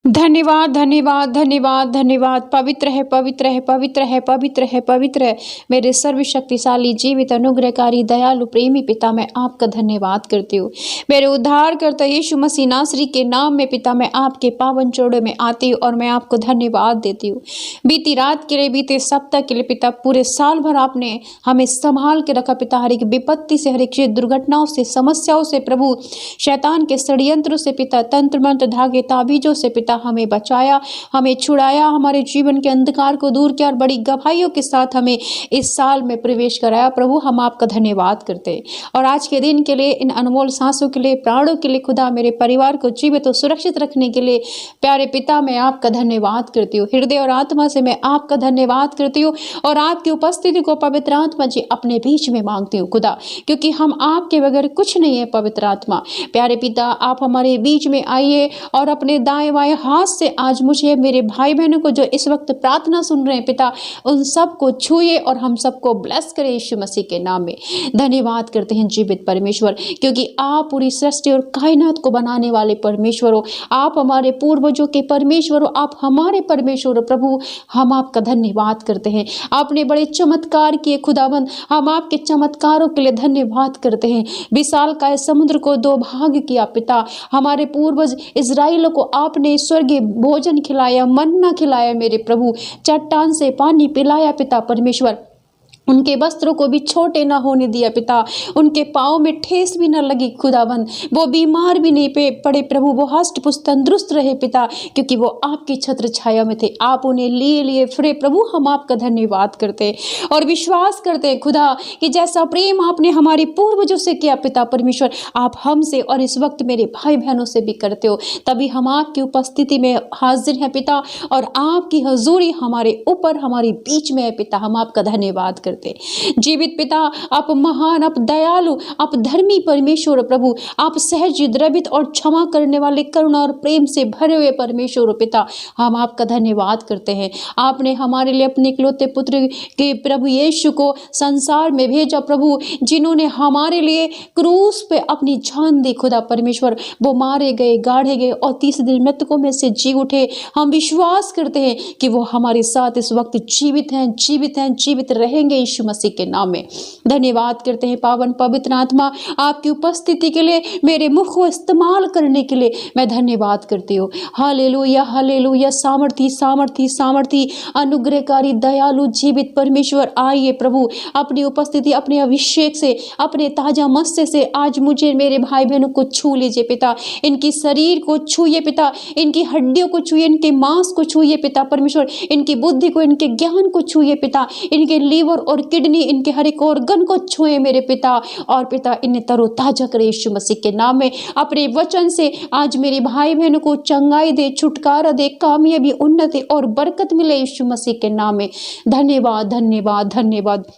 धन्यवाद, धन्यवाद, धन्यवाद, धन्यवाद। पवित्र है, पवित्र है, पवित्र है, पवित्र है, पवित्र है। मेरे सर्वशक्तिशाली, जीवित, अनुग्रहकारी, दयालु, प्रेमी पिता, मैं आपका धन्यवाद करती हूँ। मेरे उद्धारकर्ता यीशु मसीह नासरी के नाम में पिता, मैं आपके पावन चौड़े में आती हूँ और मैं आपको धन्यवाद देती हूँ। बीती रात के लिए, बीते सप्ताह के लिए पिता, पूरे साल भर आपने हमें संभाल के रखा पिता। हर एक विपत्ति से, हर एक दुर्घटनाओं से, समस्याओं से प्रभु, शैतान के षड्यंत्रों से पिता, तंत्र मंत्र धागे ताबीजों से पिता हमें बचाया, हमें छुड़ाया, हमारे जीवन के अंधकार को दूर किया और बड़ी गवाहियों के साथ हमें इस साल में प्रवेश कराया। प्रभु, हम आपका धन्यवाद करते हैं और आज के दिन के लिए, इन अनमोल सांसों के लिए, प्राणों के लिए खुदा, मेरे परिवार को जीवित और सुरक्षित रखने के लिए प्यारे पिता, मैं आपका धन्यवाद करती हूँ। हृदय और आत्मा से मैं आपका धन्यवाद करती हूँ और आपकी उपस्थिति को पवित्र आत्मा जी अपने बीच में मांगती हूँ खुदा, क्योंकि हम आपके बगैर कुछ नहीं है। पवित्र आत्मा प्यारे पिता, आप हमारे बीच में आइए और अपने दाएं बाएं हाथ से आज मुझे, मेरे भाई बहनों को जो इस वक्त प्रार्थना सुन रहे हैं पिता, उन सबको छूए और हम सबको ब्लेस करें यीशु मसीह के नाम में। धन्यवाद करते हैं जीवित परमेश्वर, क्योंकि आप पूरी सृष्टि और कायनात को बनाने वाले परमेश्वर हो। आप हमारे पूर्वजों के परमेश्वर हो, आप हमारे परमेश्वर हो। प्रभु, हम आपका धन्यवाद करते हैं। आपने बड़े चमत्कार किए खुदाबंद, हम आपके चमत्कारों के लिए धन्यवाद करते हैं। विशाल काय समुद्र को दो भाग किया पिता, हमारे पूर्वज इजराइलों को आपने स्वर्गीय भोजन खिलाया, मन्ना खिलाया मेरे प्रभु, चट्टान से पानी पिलाया पिता परमेश्वर। उनके वस्त्रों को भी छोटे ना होने दिया पिता, उनके पाँव में ठेस भी ना लगी खुदाबंद, वो बीमार भी नहीं पड़े प्रभु, वो हष्ट पुष्ट तंदुरुस्त रहे पिता, क्योंकि वो आपकी छत्र छाया में थे। आप उन्हें लिए फिरे प्रभु, हम आपका धन्यवाद करते हैं और विश्वास करते हैं खुदा कि जैसा प्रेम आपने हमारे पूर्वजों से किया पिता परमेश्वर, आप हमसे और इस वक्त मेरे भाई बहनों से भी करते हो। तभी हम आपकी उपस्थिति में हाजिर हैं पिता और आपकी हजूरी हमारे ऊपर, हमारे बीच में है पिता। हम आपका धन्यवाद करते। जीवित पिता, आप महान, आप दयालु, आप धर्मी परमेश्वर प्रभु, आप सहज, द्रवित और क्षमा करने वाले, करुणा और प्रेम से भरे हुए परमेश्वर पिता, हम आपका धन्यवाद करते हैं। आपने हमारे लिए अपने इकलौते पुत्र के प्रभु यीशु को संसार में भेजा प्रभु, जिन्होंने हमारे लिए क्रूस पे अपनी जान दी खुदा परमेश्वर। वो मारे गए, गाड़े गए और तीसरे दिन मृतकों में से जी उठे। हम विश्वास करते हैं कि वो हमारे साथ इस वक्त जीवित हैं, जीवित हैं, जीवित रहेंगे यीशु मसीह के नाम में। धन्यवाद करते हैं पावन पवित्र आत्मा, आपकी उपस्थिति के लिए, मेरे मुख को इस्तेमाल करने के लिए मैं धन्यवाद करती हूँ। Hallelujah, hallelujah. सामर्थी, सामर्थी, सामर्थी, अनुग्रहकारी, दयालु, जीवित परमेश्वर, आइए प्रभु अपनी उपस्थिति, अपने अभिषेक से, अपने ताजा मस्से से आज मुझे, मेरे भाई बहनों को छू लीजिए पिता। इनकी शरीर को छूइए पिता, इनकी हड्डियों को छूइए, इनके मांस को छूइए पिता परमेश्वर, इनकी बुद्धि को, इनके ज्ञान को छूइए पिता, इनके लीवर और किडनी, इनके हर एक ऑर्गन को छुए मेरे पिता और पिता इन्हें तरोताजा करे यीशु मसीह के नाम में। अपने वचन से आज मेरे भाई बहनों को चंगाई दे, छुटकारा दे, कामयाबी, उन्नति और बरकत मिले यीशु मसीह के नाम में। धन्यवाद, धन्यवाद, धन्यवाद।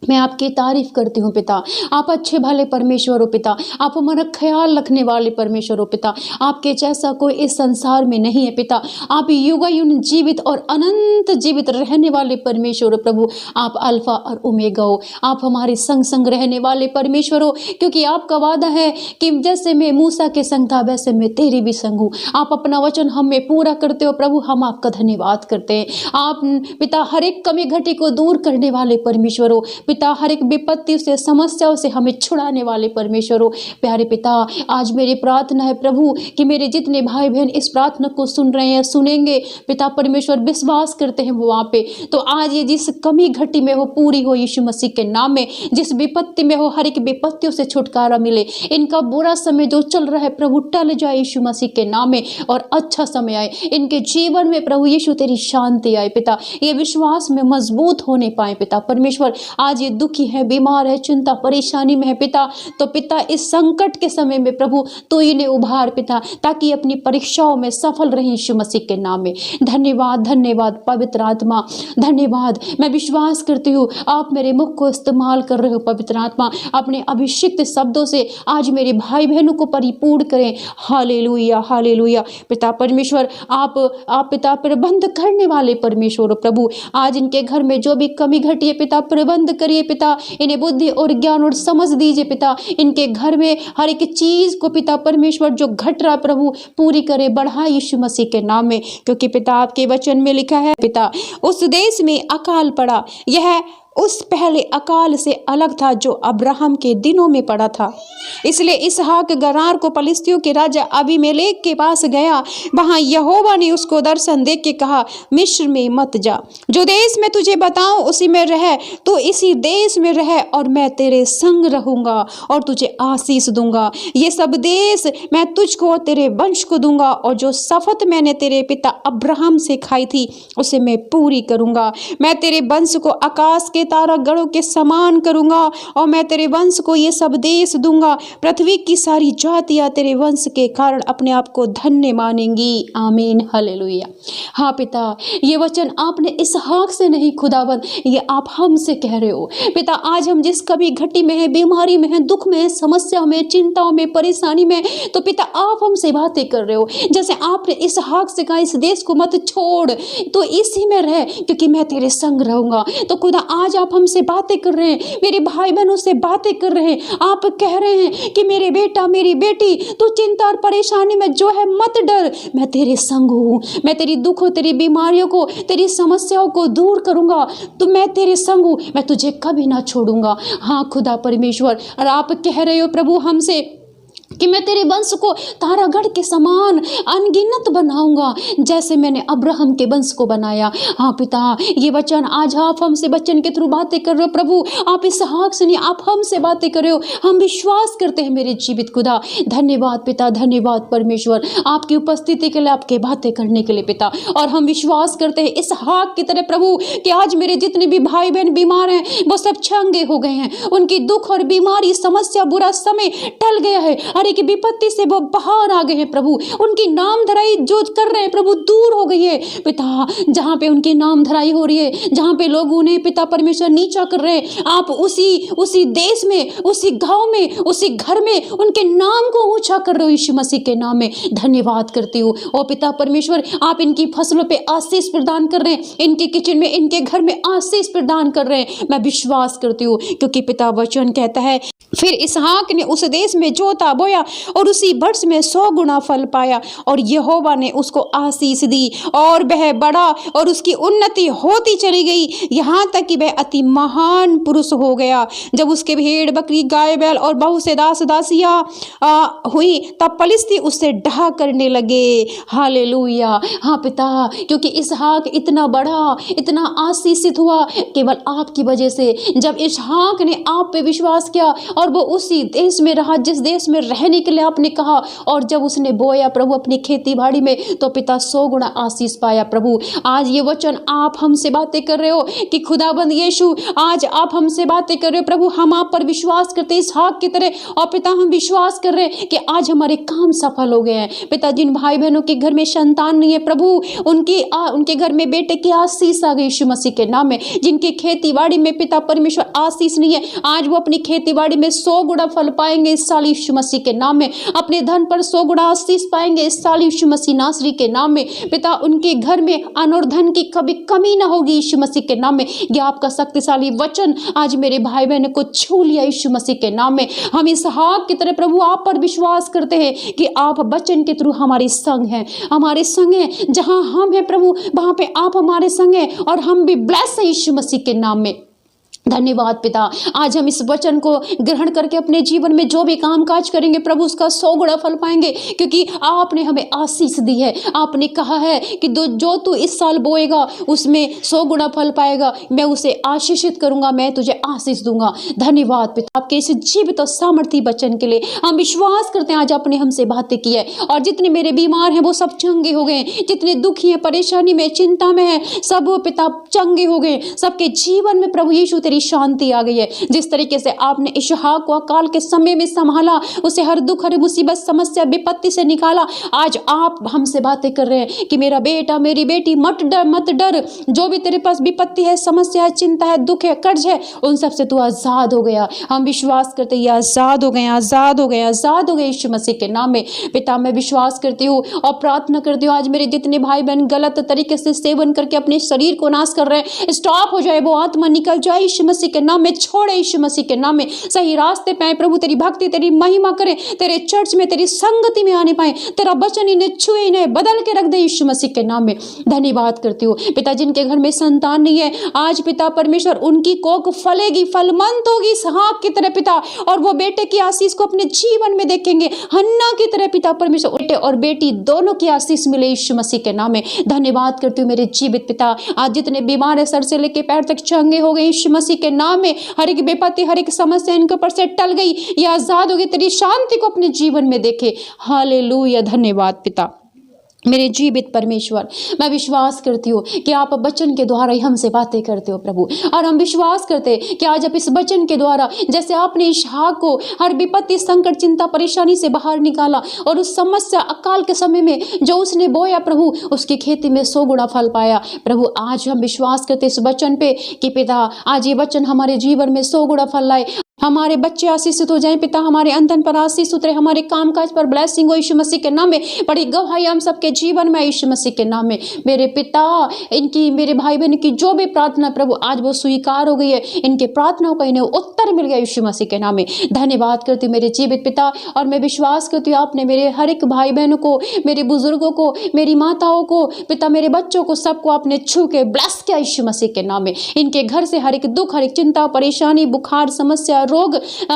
मैं आपकी तारीफ करती हूँ पिता। आप अच्छे भले परमेश्वर हो पिता, आप हमारा ख्याल रखने वाले परमेश्वर हो पिता। आपके जैसा कोई इस संसार में नहीं है पिता। आप युगायुग जीवित और अनंत जीवित रहने वाले परमेश्वर हो प्रभु। आप अल्फा और ओमेगा हो, आप हमारे संग संग रहने वाले परमेश्वर हो, क्योंकि आपका वादा है कि जैसे मैं मूसा के संग था वैसे मैं तेरे भी संग हूँ। आप अपना वचन हमें पूरा करते हो प्रभु, हम आपका धन्यवाद करते हैं। आप पिता हर एक कमी घटी को दूर करने वाले परमेश्वर हो पिता, हर एक विपत्ति से, समस्याओं से हमें छुड़ाने वाले परमेश्वर हो। प्यारे पिता, आज मेरी प्रार्थना है प्रभु कि मेरे जितने भाई बहन इस प्रार्थना को सुन रहे हैं, सुनेंगे पिता परमेश्वर, विश्वास करते हैं वो वहाँ पे, तो आज ये जिस कमी घटी में हो पूरी हो यीशु मसीह के नाम में। जिस विपत्ति में हो, हर एक विपत्तियों से छुटकारा मिले। इनका बुरा समय जो चल रहा है प्रभु टल जाए यीशु मसीह के नाम में और अच्छा समय आए इनके जीवन में प्रभु यीशु, तेरी शांति आए पिता, ये विश्वास में मजबूत होने पाए पिता परमेश्वर। आज ये दुखी है, बीमार है, चिंता परेशानी में है पिता, तो पिता इस संकट के समय में प्रभु तो इन्हें उभार पिता, ताकि अपनी परीक्षाओं में सफल रहे यीशु मसीह के नाम में। धन्यवाद, धन्यवाद पवित्र आत्मा, धन्यवाद। मैं विश्वास करती हूँ आप मेरे मुख को इस्तेमाल कर रहे हो पवित्र आत्मा, अपने अभिषिक्त शब्दों से आज मेरे भाई बहनों को परिपूर्ण करें। Hallelujah, hallelujah. पिता परमेश्वर, आप पिता प्रबंध करने वाले परमेश्वर प्रभु, आज इनके घर में जो भी कमी घटी है पिता प्रबंध कर करिए पिता, इन्हें बुद्धि और ज्ञान और समझ दीजिए पिता। इनके घर में हर एक चीज को पिता परमेश्वर जो घट रहा प्रभु पूरी करे, बढ़ा यीशु मसीह के नाम में। क्योंकि पिता आपके वचन में लिखा है पिता, उस देश में अकाल पड़ा, यह उस पहले अकाल से अलग था जो अब्राहम के दिनों में पड़ा था। इसलिए इसहाक गरार को फलिस्तियों के राजा अबीमेलेक के पास गया। वहां यहोवा ने उसको दर्शन देख के कहा, मिस्र में मत जा, जो देश में तुझे बताऊं उसी में रह, तो इसी देश में रह, और मैं तेरे संग रहूंगा और तुझे आशीष दूंगा। ये सब देश मैं तुझको और तेरे वंश को दूंगा, और जो शपथ मैंने तेरे पिता अब्राहम से खाई थी उसे मैं पूरी करूंगा। मैं तेरे वंश को आकाश के तारागणों के समान करूंगा, और मैं तेरे वंश को ये सब देश दूंगा। पृथ्वी की सारी जातियां तेरे वंश के कारण अपने आप को धन्य मानेंगी। आमीन, हालेलुया। हाँ पिता, ये वचन आपने इसहाक से नहीं खुदावंद, ये आप हमसे कह रहे हो पिता। आज हम जिस कभी घटी में है, बीमारी में है, दुख में है, समस्या में, चिंताओं में, परेशानी में, तो पिता आप हमसे बातें कर रहे हो। जैसे आपने इसहाक से कहा इस देश को मत छोड़, तो इसी में रह, क्योंकि मैं तेरे संग रहूंगा। तो खुदा आज आप हमसे बातें कर रहे हैं, मेरे भाई बहनों से बातें कर रहे हैं। आप कह रहे हैं कि मेरे बेटा मेरी बेटी, तू चिंता और परेशानी में जो है मत डर, मैं तेरे संग हूँ। मैं तेरी दुखों, तेरी बीमारियों को, तेरी समस्याओं को दूर करूंगा। तो मैं तेरे संग हूँ, मैं तुझे कभी ना छोड़ूंगा। हाँ खुदा परमेश्वर, और आप कह रहे हो प्रभु हमसे कि मैं तेरे वंश को तारागढ़ के समान अनगिनत बनाऊंगा, जैसे मैंने अब्राहम के वंश को बनाया। हाँ पिता, ये वचन आज आप हमसे वचन के थ्रू बातें कर रहे हो प्रभु। आप इसहाक से नहीं, आप हमसे बातें कर रहे हो। हम विश्वास करते हैं मेरे जीवित खुदा। धन्यवाद पिता, धन्यवाद परमेश्वर आपकी उपस्थिति के लिए, आपके बातें करने के लिए पिता। और हम विश्वास करते हैं इसहाक की तरह प्रभु कि आज मेरे जितने भी भाई बहन बीमार हैं वो सब चंगे हो गए हैं। उनकी दुख और बीमारी, समस्या, बुरा समय टल गया है। अरे की विपत्ति से वो बाहर आ गए हैं प्रभु। उनकी नाम धराई जो कर रहे हैं प्रभु दूर हो गई है पिता। जहाँ पे उनकी नाम धराई हो रही है, जहाँ पे लोग उन्हें पिता परमेश्वर नीचा कर रहे हैं, आप उसी देश में, उसी गांव में, उसी घर में उनके नाम को ऊंचा कर रहे हो यीशु मसीह के नाम में। धन्यवाद करती हूँ ओ पिता परमेश्वर, आप इनकी फसलों पे आशीष प्रदान कर रहे हैं, इनके किचन में, इनके घर में आशीष प्रदान कर रहे हैं। मैं विश्वास करती हूँ क्योंकि पिता वचन कहता है, फिर इसहाक ने उस देश में जोता बोया और उसी वर्ष में 100 गुना फल पाया, और यहोवा ने उसको आशीष दी और वह बड़ा और उसकी उन्नति होती चली गई, यहाँ तक कि वह अति महान पुरुष हो गया। जब उसके भेड़ बकरी गाय बैल और बहुत से दास दासियाँ हुई तब फलिस्ती उससे डहा करने लगे। हालेलुया। हाँ पिता, क्योंकि इसहाक इतना बड़ा, इतना आशीषित हुआ केवल आपकी वजह से। जब इसहाक ने आप पे विश्वास किया और वो उसी देश में रहा जिस देश में रहने के लिए आपने कहा, और जब उसने बोया प्रभु अपनी खेती बाड़ी में, तो पिता 100 गुना आशीष पाया प्रभु। आज ये वचन आप हमसे बातें कर रहे हो कि खुदाबंद यीशु, आज आप हमसे बातें कर रहे हो प्रभु। हम आप पर विश्वास करते हैं इसहाक की तरह, और पिता हम विश्वास कर रहे हैं कि आज हमारे काम सफल हो गए हैं पिता। जिन भाई बहनों के घर में संतान नहीं है प्रभु, उनके घर में बेटे की आशीष आ गई यीशु मसीह के नाम में। जिनकी खेती बाड़ी में पिता परमेश्वर आशीष नहीं है, आज वो अपनी खेती बाड़ी में 100 गुना फल पाएंगे इस साल यीशु मसीह के नाम में। अपने धन पर 100 गुना आशीष पाएंगे इस साल यीशु मसीह नासरी के नाम में पिता। उनके घर में अन्न और धन की कभी कमी ना होगी यीशु मसीह के नाम में। यह आपका शक्तिशाली वचन आज मेरे भाई बहनों को छू लिया यीशु मसीह के नाम में। हम इसहाक की तरह प्रभु आप पर विश्वास करते हैं कि आप वचन के थ्रू हमारे संग हैं, हमारे संग हैं। जहां हम हैं प्रभु वहां पे आप हमारे संग हैं, और हम भी ब्लेस हैं यीशु मसीह के नाम में। धन्यवाद पिता। आज हम इस वचन को ग्रहण करके अपने जीवन में जो भी काम काज करेंगे प्रभु उसका 100 गुना फल पाएंगे, क्योंकि आपने हमें आशीष दी है। आपने कहा है कि जो तू इस साल बोएगा उसमें 100 गुना फल पाएगा। मैं उसे आशीषित करूंगा, मैं तुझे आशीष दूंगा। धन्यवाद पिता आपके इस जीवित और सामर्थी वचन के लिए। हम विश्वास करते हैं आज आपने हमसे बातें की है, और जितने मेरे बीमार हैं वो सब चंगे हो गए, जितने दुखी हैं, परेशानी में, चिंता में है, सब पिता चंगे हो गए। सबके जीवन में प्रभु यीशु तेरी शांति आ गई है। जिस तरीके से आपने इसहाक को अकाल के समय में संभाला, उसे हर दुख, हर मुसीबत, समस्या, विपत्ति से निकाला, आज आप हमसे बातें कर रहे हैं कि मेरा बेटा, मेरी बेटी मत डर, मत डर। जो भी तेरे पास विपत्ति है, समस्या है, चिंता चिंता है, दुख है, कर्ज है, उन सब से तू आज़ाद हो गया। हम विश्वास करते ये आज़ाद हो गए, आज़ाद हो गए, आज़ाद हो गए यीशु मसीह के नाम में। पिता मैं विश्वास करती हूँ और प्रार्थना करती हूँ, आज मेरे जितने भाई बहन गलत तरीके से सेवन करके अपने शरीर को नाश कर रहे हैं, स्टॉप हो जाए, वो आत्मा निकल जाए यीशु मसीह के नाम में, छोड़े यीशु मसीह के नाम में, सही रास्ते पे आए प्रभु, तेरी भक्ति तेरी महिमा करें, तेरे चर्च में तेरी संगति में आने पाए, तेरा वचन इन्हें छुए, इन्हें बदल के रख दे यीशु मसीह के नाम में। धन्यवाद करती हूँ पिता, जिनके घर में संतान नहीं है, आज पिता परमेश्वर उनकी कोख फलेगी, फलमंद होगी हाँक की तरह पिता, और वो बेटे की आशीष को अपने जीवन में देखेंगे, हन्ना की तरह पिता परमेश्वर, बेटे और बेटी दोनों की आशीष मिले यीशु मसीह के नाम में। धन्यवाद करती हूँ मेरे जीवित पिता, आज जितने बीमार है सर से लेके पैर तक चंगे हो गए यीशु मसीह के नाम में, हर एक विपत्ति हर एक समस्या इनके ऊपर से टल गई, ये आजाद हो गई, तेरी शांति को अपने जीवन में देखे। हालेलुया, धन्यवाद पिता मेरे जीवित परमेश्वर। मैं विश्वास करती हूँ कि आप वचन के द्वारा ही हमसे बातें करते हो प्रभु, और हम विश्वास करते हैं कि आज आप इस वचन के द्वारा, जैसे आपने इसहाक को हर विपत्ति संकट चिंता परेशानी से बाहर निकाला और उस समस्या अकाल के समय में जो उसने बोया प्रभु, उसकी खेती में 100 गुना फल पाया प्रभु। आज हम विश्वास करते इस वचन पे कि पिता आज ये वचन हमारे जीवन में 100 गुना फल लाए, हमारे बच्चे आशीषित हो जाएं पिता, हमारे अंधन पर आशीष उतरे, हमारे कामकाज पर ब्लेसिंग हो यीशु मसीह के नाम में। बड़ी गवाही हम सबके जीवन में यीशु मसीह के नाम में। मेरे पिता, इनकी मेरे भाई बहन की जो भी प्रार्थना प्रभु आज वो स्वीकार हो गई है, इनके प्रार्थनाओं का इन्हें उत्तर मिल गया यीशु मसीह के नाम में। धन्यवाद करती हूँ मेरे जीवित पिता, और मैं विश्वास करती हूँ आपने मेरे हर एक भाई बहनों को, मेरे बुजुर्गों को, मेरी माताओं को पिता, मेरे बच्चों को, सबको आपने छू के ब्लेस किया यीशु मसीह के नाम में। इनके घर से हर एक दुख, हर एक चिंता परेशानी, बुखार, समस्या, रोग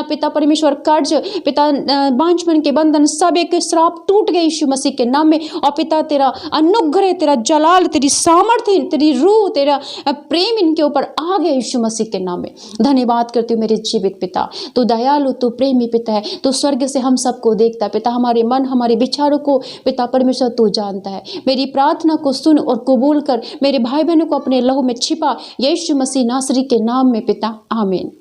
पिता परमेश्वर, कर्ज पिता, बांझपन के बंधन, सब एक श्राप टूट गए यीशु मसीह के नाम में। और पिता तेरा अनुग्रह, तेरा जलाल, तेरी सामर्थ्य, तेरी रूह, तेरा प्रेम इनके ऊपर आ गया यीशु मसीह के नाम में। धन्यवाद करती हूँ मेरे जीवित पिता, तू दयालु, तू प्रेमी पिता है, तू स्वर्ग से हम सबको देखता है पिता, हमारे मन हमारे विचारों को पिता परमेश्वर तू जानता है। मेरी प्रार्थना को सुन और कबूल कर, मेरे भाई बहनों को अपने लहू में छिपा, यीशु मसीह नासरी के नाम में पिता, आमीन।